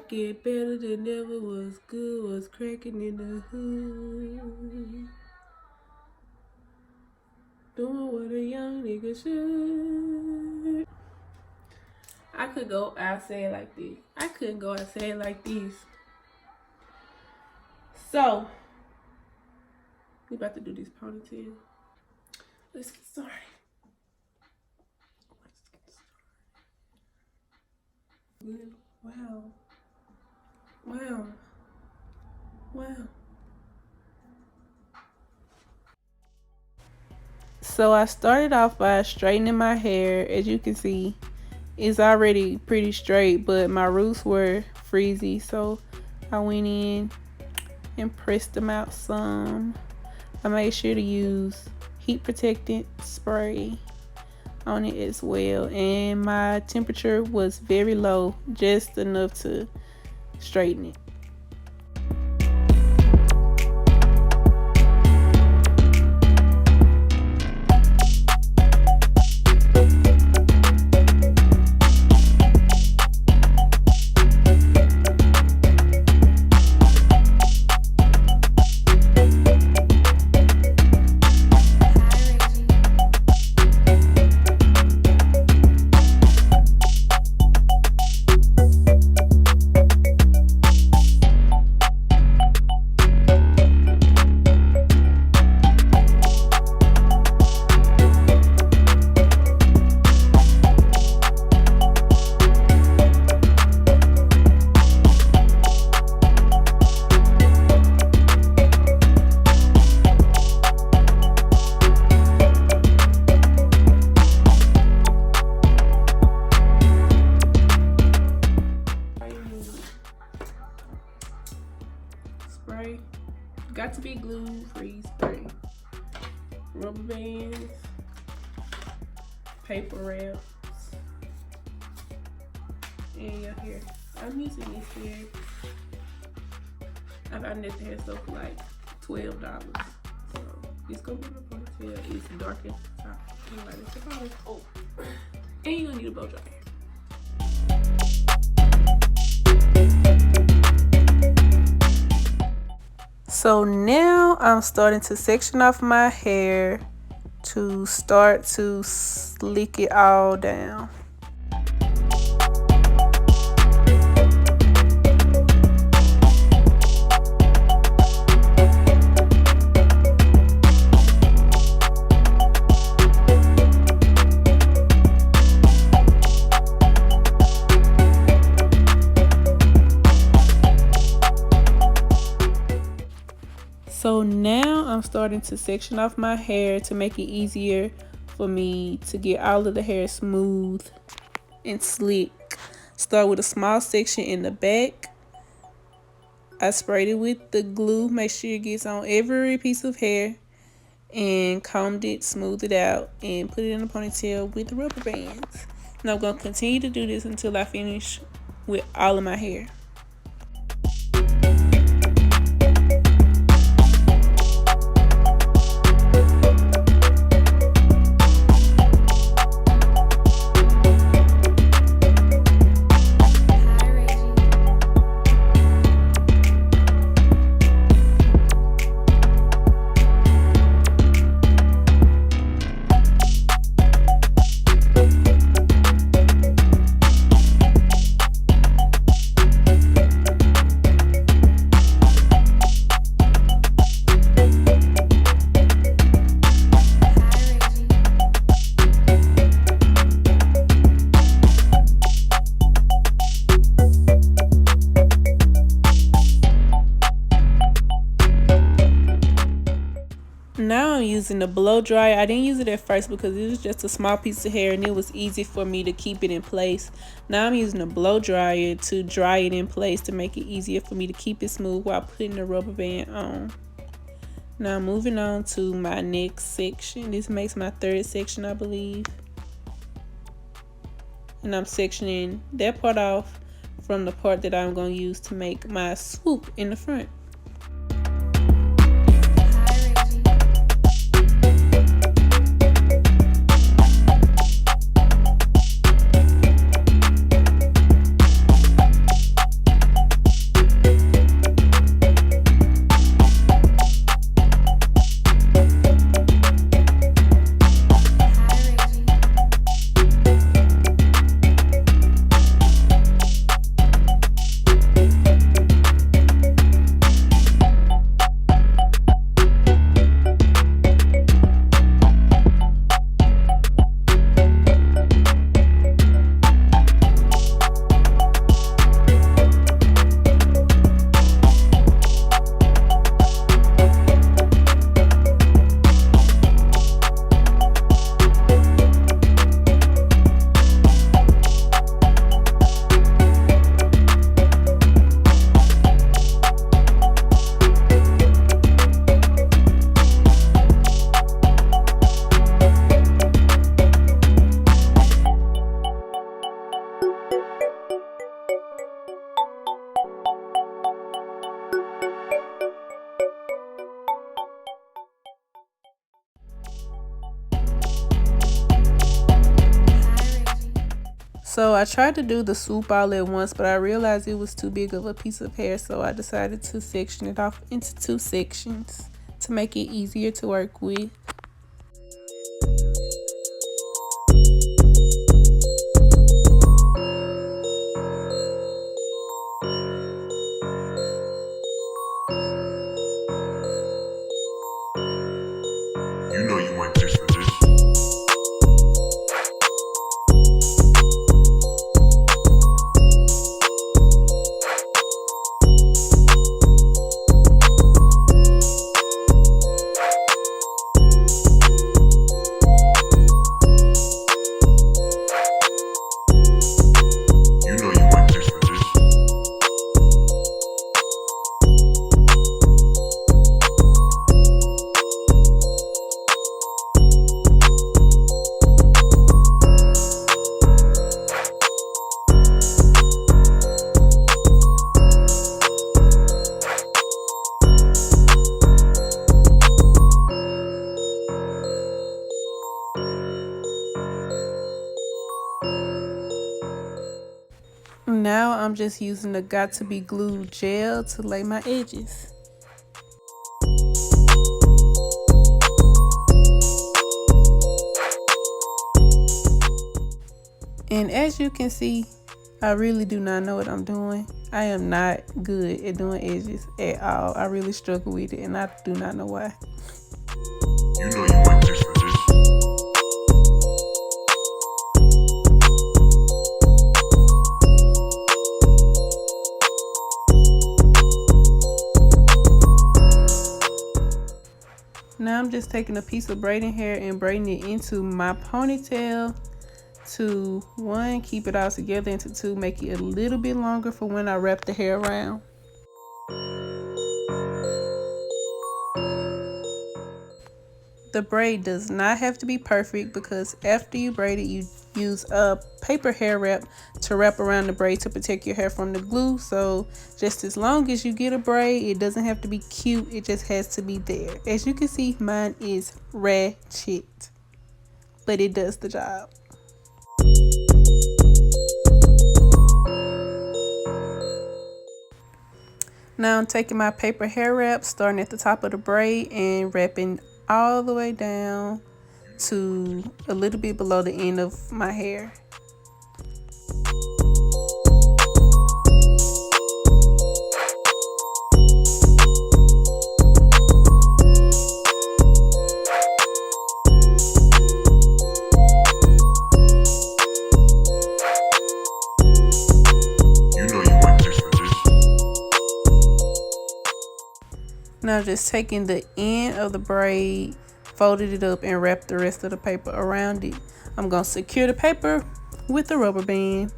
like it better than ever. Was good, was cracking in the hood. Doing what a young nigga should. I could go out say it like this. I couldn't go out say it like this. So, we about to do this ponytail. Let's get started. Wow. Wow. Wow. So I started off by straightening my hair. As you can see, it's already pretty straight, but my roots were frizzy, so I went in and pressed them out some. I made sure to use heat protectant spray on it as well, and my temperature was very low, just enough to straighten it. Spray. Got to be glue free spray. Rubber bands. Paper wraps. And your hair. I'm using this hair. I found this hair stuff for like $12. So it's gonna be a ponytail. It's dark at the top. Oh. And you're gonna need a blow dryer. So now I'm starting to section off my hair to start to slick it all down. So now I'm starting to section off my hair to make it easier for me to get all of the hair smooth and slick. Start with a small section in the back. I sprayed it with the glue. Make sure it gets on every piece of hair, and combed it, smoothed it out, and put it in a ponytail with the rubber bands. And I'm going to continue to do this until I finish with all of my hair. Now I'm using the blow dryer. I didn't use it at first because it was just a small piece of hair and it was easy for me to keep it in place. Now I'm using a blow dryer to dry it in place to make it easier for me to keep it smooth while putting the rubber band on. Now moving on to my next section. This makes my third section, I believe. And I'm sectioning that part off from the part that I'm going to use to make my swoop in the front. So I tried to do the swoop all at once, but I realized it was too big of a piece of hair, so I decided to section it off into 2 sections to make it easier to work with. You know you want this for this. You know you want this for this. Now I'm just using the Got To Be Glue gel to lay my edges. And as you can see, I really do not know what I'm doing. I am not good at doing edges at all. I really struggle with it, and I do not know why. You know you want this for this. Now I'm just taking a piece of braiding hair and braiding it into my ponytail to 1, keep it all together, and to 2, make it a little bit longer for when I wrap the hair around. The braid does not have to be perfect, because after you braid it, you use a paper hair wrap to wrap around the braid to protect your hair from the glue. So just as long as you get a braid, it doesn't have to be cute, it just has to be there. As you can see, mine is ratchet, but it does the job. Now I'm taking my paper hair wrap, starting at the top of the braid and wrapping all the way down to a little bit below the end of my hair. Now just taking the end of the braid, folded it up, and wrapped the rest of the paper around it. I'm going to secure the paper with a rubber band.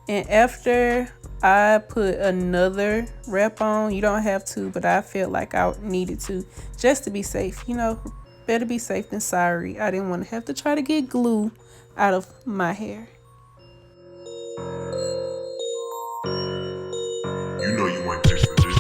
And after I put another wrap on, you don't have to, but I felt like I needed to, just to be safe. You know, better be safe than sorry. I didn't want to have to try to get glue out of my hair. You know you want this for this.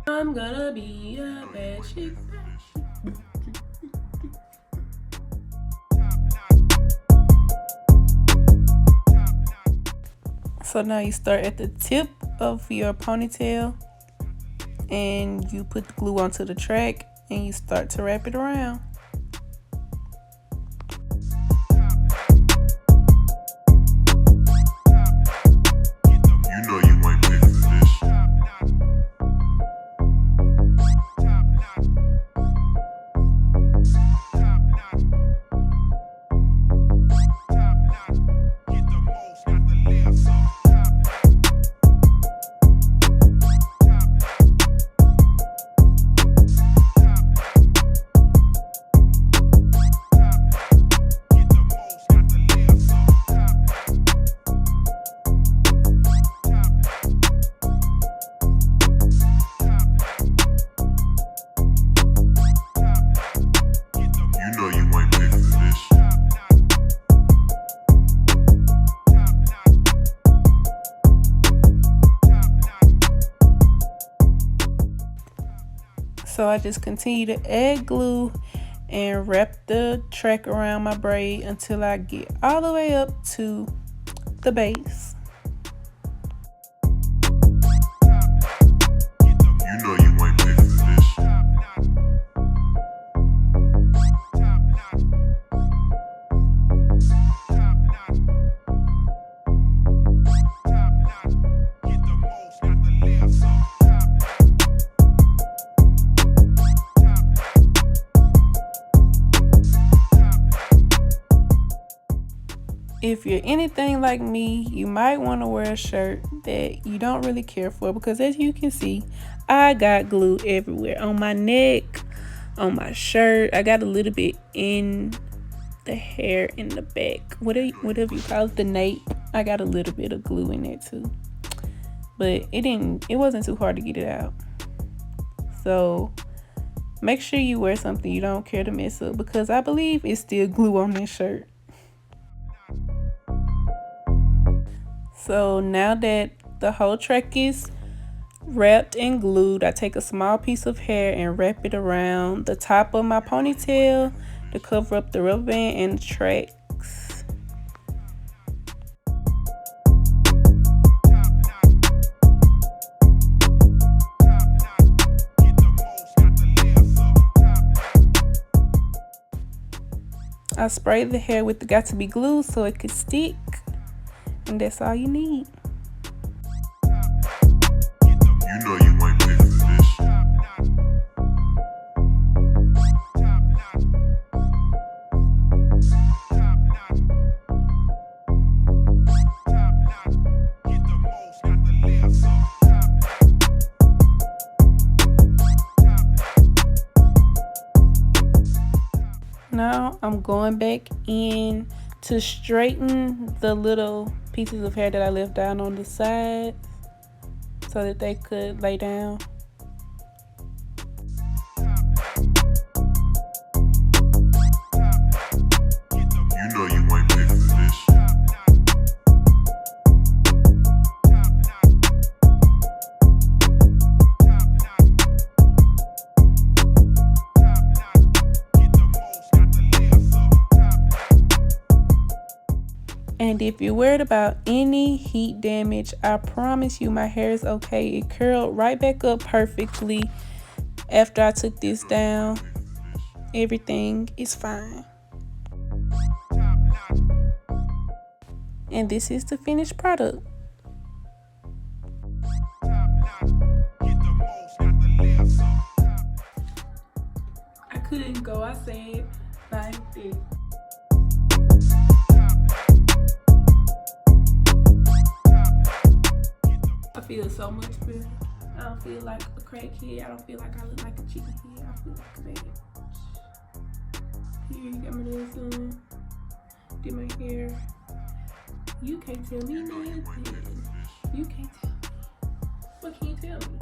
I'm gonna be a bad chick. So now you start at the tip of your ponytail and you put the glue onto the track and you start to wrap it around. So I just continue to add glue and wrap the track around my braid until I get all the way up to the base. You know you ain't picked for this. If you're anything like me, you might want to wear a shirt that you don't really care for, because as you can see, I got glue everywhere. On my neck, on my shirt. I got a little bit in the hair in the back. Whatever you call it, the nape. I got a little bit of glue in there too. But it wasn't too hard to get it out. So make sure you wear something you don't care to mess up, because I believe it's still glue on this shirt. So now that the whole track is wrapped and glued, I take a small piece of hair and wrap it around the top of my ponytail to cover up the rubber band and the tracks. I sprayed the hair with the Got To Be glue so it could stick, and that's all you need. You know you ain't picked for this. Now I'm going back in to straighten the little pieces of hair that I left down on the side so that they could lay down. You know you ain't picked for this. And if you're worried about any heat damage, I promise you my hair is okay. It curled right back up perfectly after I took this down. Everything is fine. And this is the finished product. I couldn't go outside like this. I feel so much better. I don't feel like a crackhead. I don't feel like I look like a chicken head. I feel like a baby. Here, you got my nails done. Did my hair. You can't tell me nothing. You can't tell me. What can you tell me?